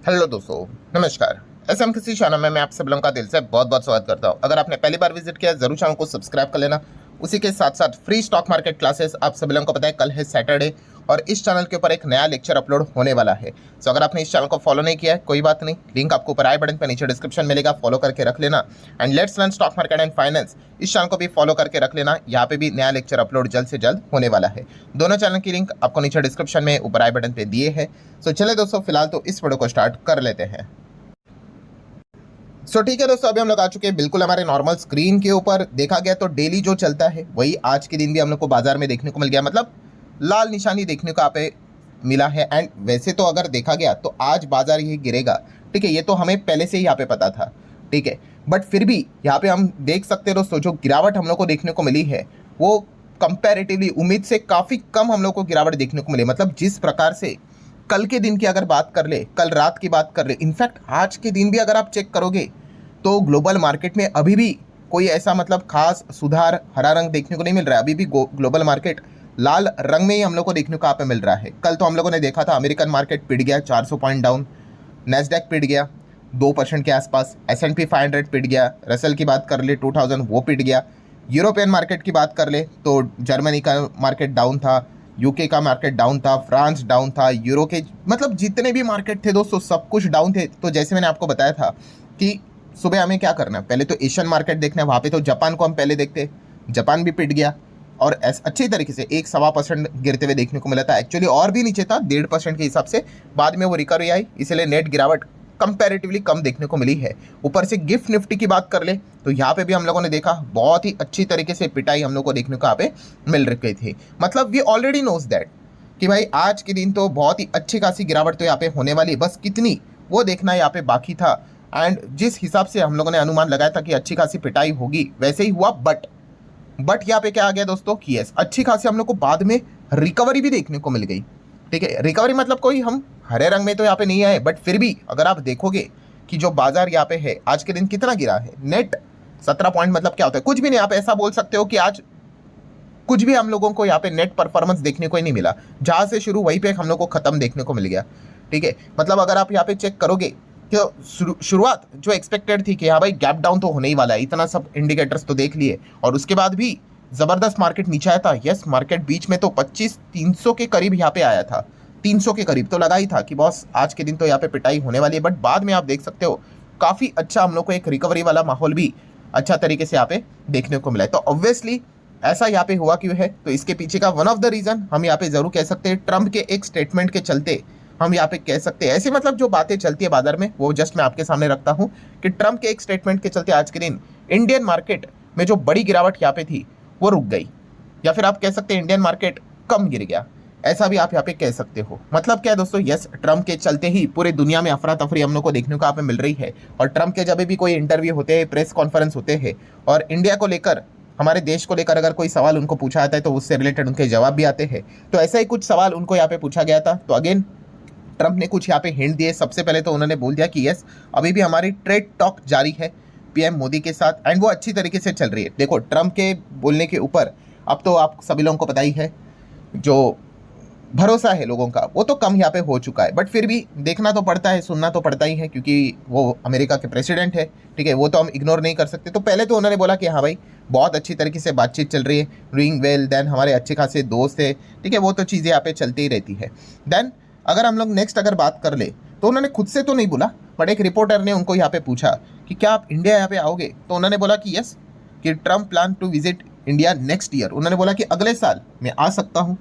Hello दोस्तों, नमस्कार। SM किसी चैनल में मैं आप सब लोगों का दिल से बहुत बहुत स्वागत करता हूं। अगर आपने पहली बार विजिट किया जरूर चैनल को सब्सक्राइब कर लेना। उसी के साथ साथ फ्री स्टॉक मार्केट क्लासेस आप सभी लोगों को पता है कल है सैटरडे और इस चैनल के ऊपर एक नया लेक्चर अपलोड होने वाला है। सो अगर आपने इस चैनल को फॉलो नहीं किया है कोई बात नहीं, लिंक आपको ऊपर आई बटन पर नीचे डिस्क्रिप्शन मिलेगा, फॉलो करके रख लेना। And let's learn stock market and finance इस चैनल को भी फॉलो करके रख लेना। यहाँ पे भी नया लेक्चर अपलोड जल्द से जल्द होने वाला है। दोनों चैनल की लिंक आपको नीचे डिस्क्रिप्शन में ऊपर आई बटन पे दिए है। सो चले दोस्तों, फिलहाल तो इस वीडियो को स्टार्ट कर लेते हैं। ठीक है दोस्तों, अभी हम लोग आ चुके हैं बिल्कुल हमारे नॉर्मल स्क्रीन के ऊपर। देखा गया तो डेली जो चलता है वही आज के दिन भी हम लोग को बाजार में देखने को मिल गया, मतलब लाल निशानी देखने को यहाँ पे मिला है। एंड वैसे तो अगर देखा गया तो आज बाजार ये गिरेगा, ठीक है, ये तो हमें पहले से ही यहाँ पे पता था, ठीक है। बट फिर भी यहाँ पे हम देख सकते हैं दोस्तों, जो गिरावट हम लोग को देखने को मिली है वो कंपैरेटिवली उम्मीद से काफ़ी कम हम लोग को गिरावट देखने को मिली। मतलब जिस प्रकार से कल के दिन की अगर बात कर ले, कल रात की बात कर ले, इनफैक्ट आज के दिन भी अगर आप चेक करोगे तो ग्लोबल मार्केट में अभी भी कोई ऐसा मतलब खास सुधार हरा रंग देखने को नहीं मिल रहा है। अभी भी ग्लोबल मार्केट लाल रंग में ही हम लोग को देखने को यहाँ पे मिल रहा है। कल तो हम लोगों ने देखा था अमेरिकन मार्केट पिट गया 400 पॉइंट डाउन, नेस्डैक पिट गया 2% के आसपास, S&P 500 पिट गया, रसल की बात कर ले 2000 वो पिट गया। यूरोपियन मार्केट की बात कर ले तो जर्मनी का मार्केट डाउन था, यूके का मार्केट डाउन था, फ्रांस डाउन था, यूरो के मतलब जितने भी मार्केट थे दोस्तों सब कुछ डाउन थे। तो जैसे मैंने आपको बताया था कि सुबह हमें क्या करना है, पहले तो एशियन मार्केट देखना है। वहाँ पे तो जापान को हम पहले देखते, जापान भी पिट गया और अच्छी तरीके से 1-1.25% गिरते हुए देखने को मिला था। एक्चुअली और भी नीचे था 1.5% के हिसाब से, बाद में वो रिकवरी आई, इसलिए नेट गिरावट कंपैरेटिवली कम देखने को मिली है। ऊपर से गिफ्ट निफ्टी की बात कर ले तो यहाँ पे भी हम लोगों ने देखा बहुत ही अच्छी तरीके से पिटाई हम लोग को देखने को यहाँ पे मिल रही थी। मतलब वी ऑलरेडी नोज दैट कि भाई आज के दिन तो बहुत ही अच्छी खासी गिरावट तो यहाँ पे होने वाली है, बस कितनी वो देखना यहाँ पे बाकी था। एंड जिस हिसाब से हम लोगों ने अनुमान लगाया था कि अच्छी खासी पिटाई होगी वैसे ही हुआ। बट यहाँ पे क्या आ गया दोस्तों कि यस अच्छी खासी हम लोग को बाद में रिकवरी भी देखने को मिल गई, ठीक है। रिकवरी मतलब कोई हम हरे रंग में तो यहाँ पे नहीं आए, बट फिर भी अगर आप देखोगे कि जो बाजार यहाँ पे है आज के दिन कितना गिरा है, नेट 17 पॉइंट, मतलब क्या होता है कुछ भी नहीं। आप ऐसा बोल सकते हो कि आज कुछ भी हम लोगों को यहाँ पे नेट परफॉर्मेंस देखने को ही नहीं मिला। जहाँ से शुरू वहीं पे हम लोग को खत्म देखने को मिल गया, ठीक है। मतलब अगर आप यहाँ पे चेक करोगे तो शुरुआत जो एक्सपेक्टेड थी कि हाँ भाई गैप डाउन तो होने ही वाला है, इतना सब इंडिकेटर्स तो देख लिए, और उसके बाद भी ज़बरदस्त मार्केट नीचे आया था। यस मार्केट बीच में तो 25-300 के करीब यहाँ पे आया था, 300 के करीब तो लगा ही था कि बॉस आज के दिन तो यहाँ पे पिटाई होने वाली है। बट बाद में आप देख सकते हो काफ़ी अच्छा हम लोग को एक रिकवरी वाला माहौल भी अच्छा तरीके से यहाँ पे देखने को मिला है। तो ऑब्वियसली ऐसा यहाँ पे हुआ क्यों है, तो इसके पीछे का वन ऑफ द रीज़न हम यहाँ पे ज़रूर कह सकते हैं ट्रम्प के एक स्टेटमेंट के चलते हम यहाँ पे कह सकते हैं। ऐसे मतलब जो बातें चलती है बाजार में वो जस्ट मैं आपके सामने रखता हूँ कि ट्रम्प के एक स्टेटमेंट के चलते आज के दिन इंडियन मार्केट में जो बड़ी गिरावट यहाँ पे थी वो रुक गई, या फिर आप कह सकते हैं इंडियन मार्केट कम गिर गया, ऐसा भी आप यहाँ पे कह सकते हो। मतलब क्या है दोस्तों, यस ट्रम्प के चलते ही पूरे दुनिया में अफरा तफरी हम लोग को देखने को यहाँ पे मिल रही है। और ट्रम्प के जब भी कोई इंटरव्यू होते हैं, प्रेस कॉन्फ्रेंस होते हैं और इंडिया को लेकर, हमारे देश को लेकर अगर कोई सवाल उनको पूछा जाता है तो उससे रिलेटेड उनके जवाब भी आते हैं। तो ऐसा ही कुछ सवाल उनको यहाँ पे पूछा गया था। तो अगेन ट्रम्प ने कुछ यहाँ पे हिंट दिए। सबसे पहले तो उन्होंने बोल दिया कि यस अभी भी हमारी ट्रेड टॉक जारी है पीएम मोदी के साथ, एंड वो अच्छी तरीके से चल रही है। देखो ट्रम्प के बोलने के ऊपर अब तो आप सभी लोगों को पता ही है जो भरोसा है लोगों का वो तो कम यहाँ पे हो चुका है। बट फिर भी देखना तो पड़ता है, सुनना तो पड़ता ही है, क्योंकि वो अमेरिका के प्रेसिडेंट है, ठीक है, वो तो हम इग्नोर नहीं कर सकते। तो पहले तो उन्होंने बोला कि हाँ भाई बहुत अच्छी तरीके से बातचीत चल रही है, डूइंग वेल, देन हमारे अच्छे खासे दोस्त है, ठीक है, वो तो चीज़ें यहाँ पे चलती ही रहती है। देन अगर हम लोग नेक्स्ट अगर बात कर ले तो उन्होंने खुद से तो नहीं बोला, बट एक रिपोर्टर ने उनको यहाँ पे पूछा कि क्या आप इंडिया यहाँ पे आओगे, तो उन्होंने बोला कि यस, कि Trump plan to visit India next year. उन्होंने बोला कि अगले साल मैं आ सकता हूँ,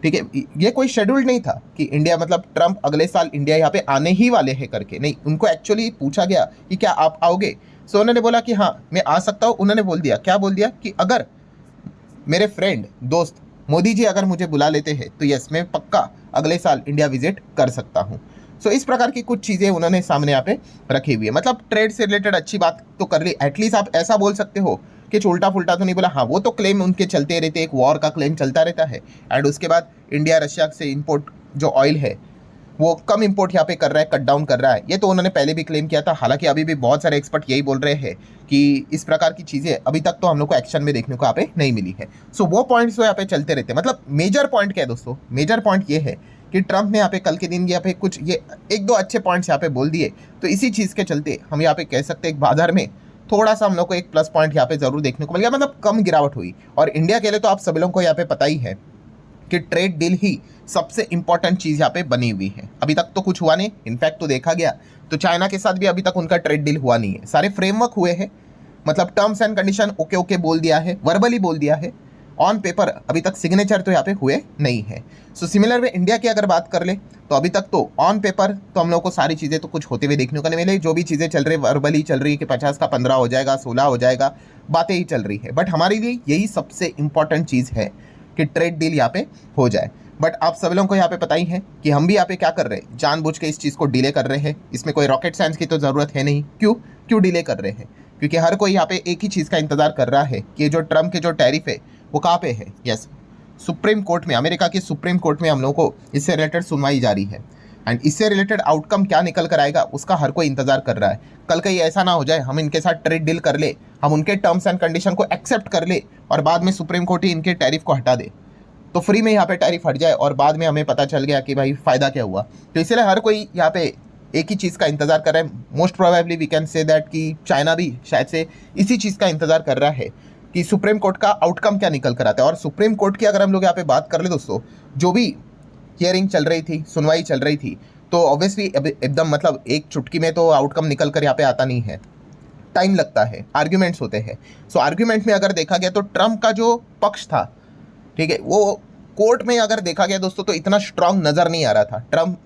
ठीक है। ये कोई शेड्यूल नहीं था कि इंडिया मतलब ट्रम्प अगले साल इंडिया यहाँ पे आने ही वाले हैं करके, नहीं, उनको एक्चुअली पूछा गया कि क्या आप आओगे। सो उन्होंने बोला कि हाँ मैं आ सकता हूँ। उन्होंने बोल दिया, क्या बोल दिया कि अगर मेरे फ्रेंड दोस्त मोदी जी अगर मुझे बुला लेते हैं तो यस मैं पक्का अगले साल इंडिया विजिट कर सकता हूँ। सो इस प्रकार की कुछ चीज़ें उन्होंने सामने यहाँ पे रखी हुई है। मतलब ट्रेड से रिलेटेड अच्छी बात तो कर ली, एटलीस्ट आप ऐसा बोल सकते हो कि उल्टा फुल्टा तो नहीं बोला। हाँ वो तो क्लेम उनके चलते रहते, एक वॉर का क्लेम चलता रहता है, एंड उसके बाद इंडिया रशिया से इंपोर्ट जो ऑयल है वो कम इंपोर्ट यहाँ पे कर रहा है, कट डाउन कर रहा है, ये तो उन्होंने पहले भी क्लेम किया था। हालांकि अभी भी बहुत सारे एक्सपर्ट यही बोल रहे हैं कि इस प्रकार की चीज़ें अभी तक तो हम लोग को एक्शन में देखने को यहाँ पे नहीं मिली है। सो वो पॉइंट्स तो यहाँ पे चलते रहते हैं। मतलब मेजर पॉइंट क्या है दोस्तों, मेजर पॉइंट ये है कि ट्रंप ने यहाँ पे कल के दिन यहाँ पे कुछ ये एक दो अच्छे पॉइंट्स यहाँ पे बोल दिए, तो इसी चीज़ के चलते हम यहाँ पे कह सकते हैं एक बाजार में थोड़ा सा हम लोग को एक प्लस पॉइंट यहाँ पे जरूर देखने को मिल गया, मतलब कम गिरावट हुई। और इंडिया के लिए तो आप सभी लोगों को यहाँ पे पता ही है कि ट्रेड डील ही सबसे इंपॉर्टेंट चीज़ यहाँ पे बनी हुई है। अभी तक तो कुछ हुआ नहीं, इनफैक्ट तो देखा गया तो चाइना के साथ भी अभी तक उनका ट्रेड डील हुआ नहीं है। सारे फ्रेमवर्क हुए हैं, मतलब terms and condition okay okay बोल दिया है, वर्बली बोल दिया है, ऑन पेपर अभी तक सिग्नेचर तो यहाँ पे हुए नहीं है। सो सिमिलर वे इंडिया की अगर बात कर ले तो अभी तक तो ऑन पेपर तो हम लोग को सारी चीज़ें तो कुछ होते हुए देखने को नहीं मिले। जो भी चीज़ें चल रही वर्बली चल रही है कि 50 का 15 हो जाएगा, 16 हो जाएगा, बातें ही चल रही है। बट हमारे लिए यही सबसे इंपॉर्टेंट चीज़ है कि ट्रेड डील यहाँ पे हो जाए। बट आप सभी लोगों को यहाँ पे पता ही है कि हम भी यहाँ पे क्या कर रहे हैं, जानबूझ के इस चीज़ को डिले कर रहे हैं। इसमें कोई रॉकेट साइंस की तो ज़रूरत है नहीं। क्यों डिले कर रहे हैं? क्योंकि हर कोई यहाँ पे एक ही चीज़ का इंतजार कर रहा है कि जो ट्रम्प के जो टैरिफ है वो कहाँ पे है। यस, सुप्रीम कोर्ट में, अमेरिका की सुप्रीम कोर्ट में हम लोगों को इससे रिलेटेड सुनवाई जारी है। एंड इससे रिलेटेड आउटकम क्या निकल कर आएगा उसका हर कोई इंतजार कर रहा है। कल कहीं ऐसा ना हो जाए हम इनके साथ ट्रेड डील कर ले, हम उनके टर्म्स एंड कंडीशन को एक्सेप्ट कर ले और बाद में सुप्रीम कोर्ट ही इनके टैरिफ को हटा दे, तो फ्री में यहाँ पे टैरिफ हट जाए और बाद में हमें पता चल गया कि भाई फ़ायदा क्या हुआ। तो इसलिए हर कोई यहाँ पे एक ही चीज़ का इंतजार कर रहा है। Most probably we can say that कि चाइना भी शायद से इसी चीज़ का इंतजार कर रहा है कि सुप्रीम कोर्ट का आउटकम क्या निकल कर आता है। और सुप्रीम कोर्ट की अगर हम लोग यहाँ पे बात कर ले दोस्तों, जो भी हियरिंग चल रही थी, सुनवाई चल रही थी, तो ऑब्वियसली एकदम मतलब एक चुटकी में तो आउटकम निकल कर यहाँ पे आता नहीं है, टाइम लगता है, आर्ग्यूमेंट्स होते हैं। सो आर्ग्यूमेंट में अगर देखा गया तो ट्रम्प का जो पक्ष था, ठीक है, वो कोर्ट में अगर देखा गया दोस्तों तो इतना स्ट्रांग नज़र नहीं आ रहा था। ट्रम्प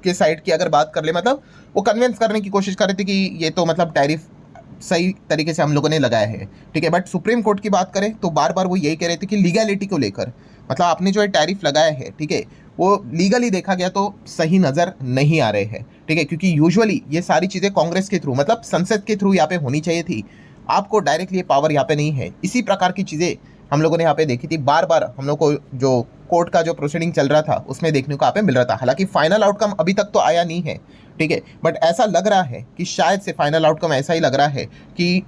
के साइड की अगर बात कर ले, मतलब वो कन्विंस करने की कोशिश कर रहे थे कि ये तो मतलब टैरिफ सही तरीके से हम लोगों ने लगाया है, ठीक है। बट सुप्रीम कोर्ट की बात करें तो बार बार वो यही कह रहे थे कि लीगैलिटी को लेकर, मतलब आपने जो है टैरिफ लगाया है, ठीक है, वो लीगली देखा गया तो सही नज़र नहीं आ रहे हैं, ठीक है। क्योंकि यूजुअली ये सारी चीज़ें कांग्रेस के थ्रू, मतलब संसद के थ्रू यहाँ पे होनी चाहिए थी, आपको डायरेक्टली ये पावर यहाँ पे नहीं है। इसी प्रकार की चीज़ें हम लोगों ने यहाँ पे देखी थी, बार बार हम लोग को जो कोर्ट का जो प्रोसीडिंग चल रहा था उसमें देखने को यहाँ पे मिल रहा था। हालांकि फाइनल आउटकम अभी तक तो आया नहीं है, ठीक है, बट ऐसा लग रहा है कि शायद से फाइनल आउटकम ऐसा ही लग रहा है कि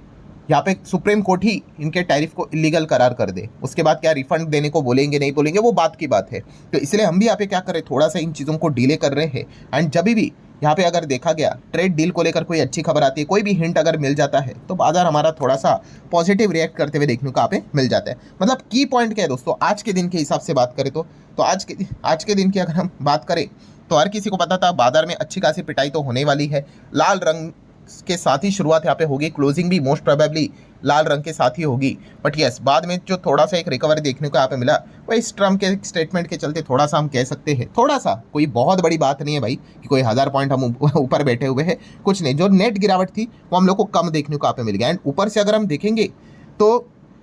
यहाँ पे सुप्रीम कोर्ट ही इनके टैरिफ को इलीगल करार कर दे। उसके बाद क्या रिफंड देने को बोलेंगे नहीं बोलेंगे वो बात की बात है। तो इसलिए हम भी यहाँ पे क्या कर रहे हैं, थोड़ा सा इन चीज़ों को डिले कर रहे हैं। एंड जब भी यहाँ पे अगर देखा गया ट्रेड डील को लेकर कोई अच्छी खबर आती है, कोई भी हिंट अगर मिल जाता है, तो बाजार हमारा थोड़ा सा पॉजिटिव रिएक्ट करते हुए देखने को यहाँ पे मिल जाता है। मतलब की पॉइंट क्या है दोस्तों, आज के दिन के हिसाब से बात करें तो आज के दिन की अगर हम बात करें तो हर किसी को पता था बाजार में अच्छी खासी पिटाई तो होने वाली है। लाल रंग के साथ ही शुरुआत यहाँ पे होगी, क्लोजिंग भी मोस्ट प्रोबेबली लाल रंग के साथ ही होगी। बट यस, बाद में जो थोड़ा सा एक रिकवरी देखने को यहाँ पे मिला वो इस ट्रम्प के स्टेटमेंट के चलते थोड़ा सा हम कह सकते हैं, थोड़ा सा, कोई बहुत बड़ी बात नहीं है भाई कि कोई 1000 पॉइंट हम ऊपर बैठे हुए हैं, कुछ नहीं। जो नेट गिरावट थी वो हम लोग को कम देखने को यहाँ पे मिल गया। एंड ऊपर से अगर हम देखेंगे तो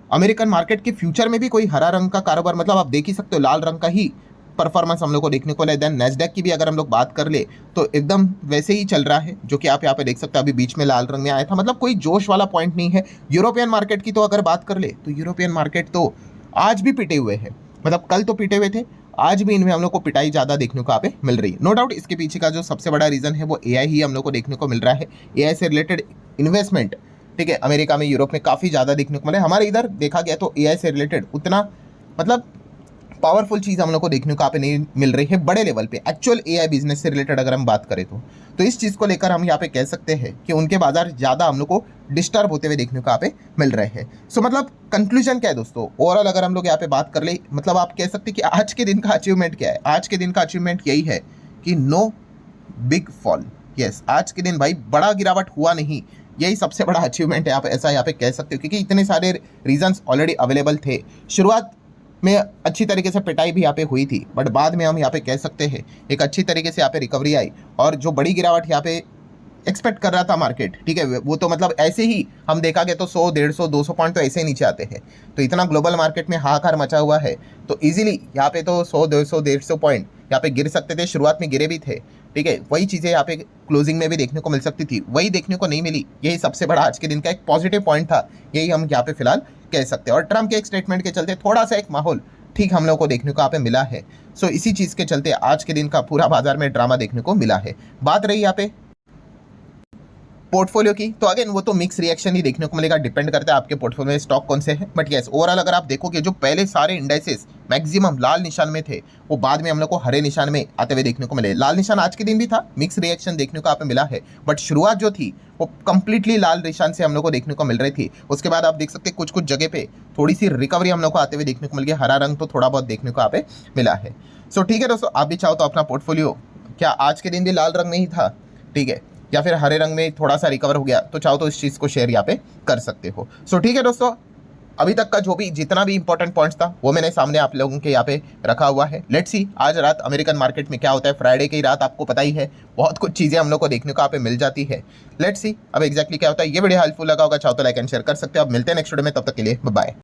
अमेरिकन मार्केट के फ्यूचर में भी कोई हरा रंग का कारोबार, मतलब आप देख ही सकते हो लाल रंग का ही परफॉर्मेंस हम लोग को देखने को मिला। देन नेस्डैक की भी अगर हम लोग बात कर ले तो एकदम वैसे ही चल रहा है, जो कि आप यहाँ पे देख सकते हैं, अभी बीच में लाल रंग में आया था, मतलब कोई जोश वाला पॉइंट नहीं है। यूरोपियन मार्केट की तो अगर बात कर ले तो यूरोपियन मार्केट तो आज भी पिटे हुए हैं, मतलब कल तो पिटे हुए थे, आज भी इनमें हम लोग को पिटाई ज़्यादा देखने को यहाँ पे मिल रही है। नो डाउट इसके पीछे का जो सबसे बड़ा रीज़न है वो AI ही हम लोग को देखने को मिल रहा है। AI से रिलेटेड इन्वेस्टमेंट, ठीक है, अमेरिका में, यूरोप में काफ़ी ज़्यादा देखने को मिला है। हमारे इधर देखा गया तो AI से रिलेटेड उतना मतलब पावरफुल चीज़ हम लोग को देखने को यहाँ पे नहीं मिल रही है बड़े लेवल पे। एक्चुअल AI बिजनेस से रिलेटेड अगर हम बात करें तो इस चीज़ को लेकर हम यहाँ पे कह सकते हैं कि उनके बाजार ज़्यादा हम लोग को डिस्टर्ब होते हुए देखने को यहाँ पे मिल रहे हैं। सो मतलब कंक्लूजन क्या है दोस्तों, ओवरऑल अगर हम लोग यहाँ पे बात कर ले, मतलब आप कह सकते हैं कि आज के दिन का अचीवमेंट क्या है। आज के दिन का अचीवमेंट यही है कि नो बिग फॉल। यस, आज के दिन भाई बड़ा गिरावट हुआ नहीं, यही सबसे बड़ा अचीवमेंट है, आप ऐसा यहाँ पे कह सकते हो। क्योंकि इतने सारे रीजंस ऑलरेडी अवेलेबल थे। शुरुआत में अच्छी तरीके से पिटाई भी यहाँ पे हुई थी, बट बाद में हम यहाँ पे कह सकते हैं एक अच्छी तरीके से यहाँ पे रिकवरी आई। और जो बड़ी गिरावट यहाँ पे एक्सपेक्ट कर रहा था मार्केट, ठीक है, वो तो मतलब ऐसे ही हम देखा गया तो 100, 150, 200 पॉइंट तो ऐसे ही नीचे आते हैं। तो इतना ग्लोबल मार्केट में हाहाकार मचा हुआ है, तो इजीली यहाँ पे तो 100, 200, 150 पॉइंट यहाँ पे गिर सकते थे, शुरुआत में गिरे भी थे, ठीक है। वही चीज़ें यहाँ पे क्लोजिंग में भी देखने को मिल सकती थी, वही देखने को नहीं मिली। यही सबसे बड़ा आज के दिन का एक पॉजिटिव पॉइंट था, यही हम यहाँ पे फिलहाल कह सकते हैं। और ट्रम्प के एक स्टेटमेंट के चलते थोड़ा सा एक माहौल ठीक हम लोग को देखने को यहाँ पे मिला है। सो इसी चीज़ के चलते आज के दिन का पूरा बाजार में ड्रामा देखने को मिला है। बात रही यहाँ पे पोर्टफोलियो की, तो अगेन वो तो मिक्स रिएक्शन ही देखने को मिलेगा, डिपेंड करता है आपके पोर्टफोलियो में स्टॉक कौन से हैं। बट यस, ओवरऑल अगर आप देखोगे जो पहले सारे इंडाइसेस मैक्सिमम लाल निशान में थे, वो बाद में हम लोग को हरे निशान में आते हुए देखने को मिले। लाल निशान आज के दिन भी था, मिक्स रिएक्शन देखने को आप मिला है, बट शुरुआत जो थी वो कंप्लीटली लाल निशान से हम लोग को देखने को मिल रही थी। उसके बाद आप देख सकते हैं कुछ कुछ जगह पे थोड़ी सी रिकवरी हम लोग को आते हुए देखने को मिल गया, हरा रंग तो थोड़ा बहुत देखने को आप मिला है। सो ठीक है दोस्तों, आप भी चाहो तो अपना पोर्टफोलियो क्या आज के दिन भी लाल रंग में ही था, ठीक है, या फिर हरे रंग में थोड़ा सा रिकवर हो गया, तो चाहो तो इस चीज़ को शेयर यहाँ पे कर सकते हो। सो ठीक है दोस्तों, अभी तक का जो भी जितना भी इंपॉर्टेंट पॉइंट्स था वो मैंने सामने आप लोगों के यहाँ पे रखा हुआ है। लेट्स सी आज रात अमेरिकन मार्केट में क्या होता है। फ्राइडे की रात आपको पता ही है बहुत कुछ चीज़ें हम लोग को देखने को यहाँ पे मिल जाती है। लेट्स सी अब एग्जैक्टली क्या होता है। ये वीडियो हेल्पफुल लगा होगा, चाहो तो लाइक एंड शेयर कर सकते हो। अब मिलते हैं नेक्स्ट वीडियो में, तब तक के लिए बाय।